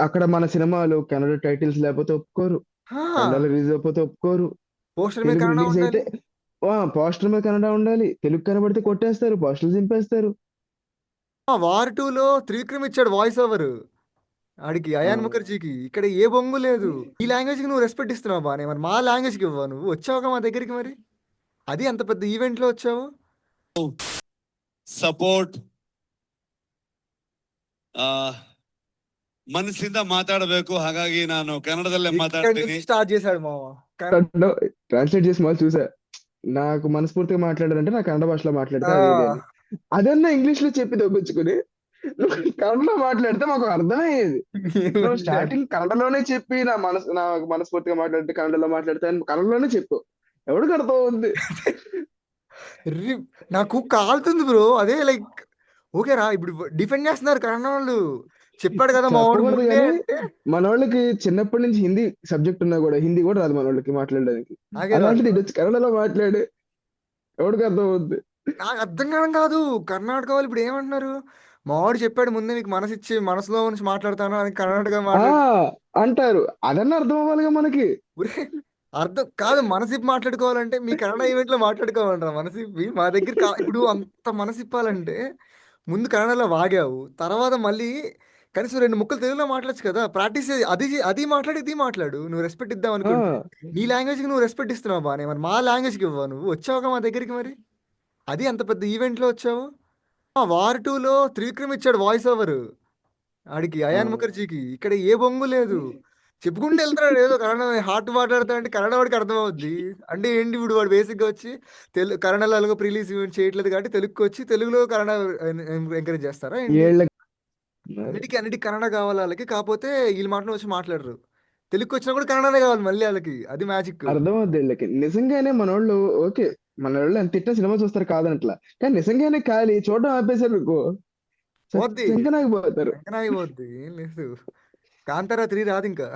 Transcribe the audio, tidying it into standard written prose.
అక్కడ మన సినిమాలు కన్నడ టైటిల్స్ లేకపోతే ఒప్పుకోరు. కన్నడలో రిలీజ్ అయిపోతే ఒప్పుకోరు. పోస్టర్ మీద తెలుగు కన్నడ రిలీజ్ అయితే ఉండాలి. పోస్టర్ మీద కన్నడ ఉండాలి. తెలుగు కనబడితే కొట్టేస్తారు. పోస్టర్లు చింపేస్తారు. వార్ 2లో త్రివిక్రమ్ ఇచ్చాడు వాయిస్ ఓవర్ ఆడికి, ఆ! అయాన్ ముఖర్జీకి. ఇక్కడ ఏ బొంగు లేదు. ఈ లాంగ్వేజ్ కి నువ్వు రెస్పెక్ట్ ఇస్తున్నావు బానే, మరి మా లాంగ్వేజ్ కి ఇవ్వవు. నువ్వు వచ్చావుగా మా దగ్గరికి, మరి అది అంత పెద్ద ఈవెంట్ లో వచ్చావు. ಸಪೋರ್ಟ್ ಆ ಮನಸ್ಸಿಂದ ಮಾತಾಡಬೇಕು. ಹಾಗಾಗಿ ನಾನು ಕನ್ನಡದಲ್ಲೇ ఇక్కడి ಮಾತಾಡ್ತೀನಿ. నుంచి స్టార్ట్ చేశాడు మామ. ట్రాన్స్లేట్ చేసి మళ్ళీ చూసా. నాకు మనస్ఫూర్తిగా మాట్లాడాలంటే నా కన్నడ భాషలో మాట్లాడితే అది ఇది అని. ఆ, అదన్నా ఇంగ్లీష్ లో చెప్పి దొబ్బించుకుని నువ్వు కన్నడలో మాట్లాడితే మాకు అర్థమయ్యేది. నువ్వు ఏముంది అది. స్టార్టింగ్ కన్నడలోనే చెప్పి నా మనస్ఫూర్తిగా మాట్లాడితే కన్నడలో మాట్లాడితే అని కన్నడలోనే చెప్పు. ఎవడికి అర్థం అవుద్ది? రి- నాకు కాలుతుంది బ్రో. అదే లైక్, ఓకేరా ఇప్పుడు డిఫెండ్ చేస్తున్నారు కన్నడ వాళ్ళు. చెప్పాడు కదా మా వాడు చెప్పకూడదు ముందే కానీ అంటే. మనోళ్ళకి చిన్నప్పటి నుంచి హిందీ సబ్జెక్ట్ ఉన్నా కూడా హిందీ కూడా రాదు మనోళ్ళకి మాట్లాడడానికి. నాకే రాదు. అలాంటిది ఇటు వచ్చి కన్నడలో మాట్లాడు, ఎవడికి అర్థం అవుద్ది? నాకు అర్థం కావడం కాదు. కర్ణాటక వాళ్ళు ఇప్పుడు ఏమంటున్నారు, మా వాడు చెప్పాడు ముందే మీకు మనసు ఇచ్చి మనసులో నుంచి మాట్లాడతాను అని కర్ణాటక ఆ మాట్లాడు. అంటారు. అదన్నా అర్థం అవ్వాలిగా మనకి. ఒరే, అర్థం కాదు. మనసిప్పి మాట్లాడుకోవాలంటే మీ కన్నడ ఈవెంట్ లో మాట్లాడుకోవాలంటారా మనసిప్పి? మా దగ్గర ఇప్పుడు అంత మనసిప్పాలంటే ముందు కన్నడలో వాగావు, తర్వాత మళ్ళీ కనీసం రెండు ముక్కలు తెలుగులో మాట్లాడచ్చు కదా. ప్రాక్టీస్ అది అది మాట్లాడి ఇది మాట్లాడు. నువ్వు రెస్పెక్ట్ ఇద్దాం ఆ అనుకుంటే నీ లాంగ్వేజ్ కి నువ్వు రెస్పెక్ట్ ఇస్తున్నావు బానే, మరి మా లాంగ్వేజ్ కి ఇవ్వవు. నువ్వు వచ్చావుగా మా దగ్గరికి, మరి అది అంత పెద్ద ఈవెంట్ లో వచ్చావు. వార్ 2లో త్రివిక్రమ్ ఇచ్చాడు వాయిస్ ఓవర్ ఆడికి, ఆ అయాన్ ముఖర్జీకి. ఇక్కడ ఏ బొంగు లేదు. చెప్పుకుంటూ వెళ్తున్నాడు ఏదో కన్నడ హార్ట్ మాట్లాడతా అంటే కన్నడ వాడికి అర్థం అవుద్ది. అంటే ఏంటి ఇప్పుడు వాడు బేసిక్ గా వచ్చి తెలుగు కన్నడలో అలాగో ప్రీలీజ్ ఈవెంట్ చేయట్లేదు కాబట్టి తెలుగుకి వచ్చి తెలుగులో కన్నడ ఎంకరేజ్ చేస్తారా ఏంటి? ఏళ్ళ అన్నిటికీ కన్నడ కావాలి వాళ్ళకి. కాకపోతే వీళ్ళు మాటలు వచ్చి మాట్లాడరు. తెలుగుకి వచ్చినా కూడా కన్నడనే కావాలి మళ్ళీ వాళ్ళకి. అది మ్యాజిక్. అర్థం అవుద్ది వీళ్ళకి. నిజంగానే మనోళ్ళు ఓకే, మనోళ్ళు ఎంత తిట్టినా సినిమా చూస్తారు కాదనట్లా. కానీ నిజంగానే ఖాళీ చూడడం ఆపేశారు అనుకో పోద్ది, సంకనాగిపోతారు. వెంకనాగి పోద్ది. ఏం లేదు. కాంతారా 3 రాదు ఇంకా.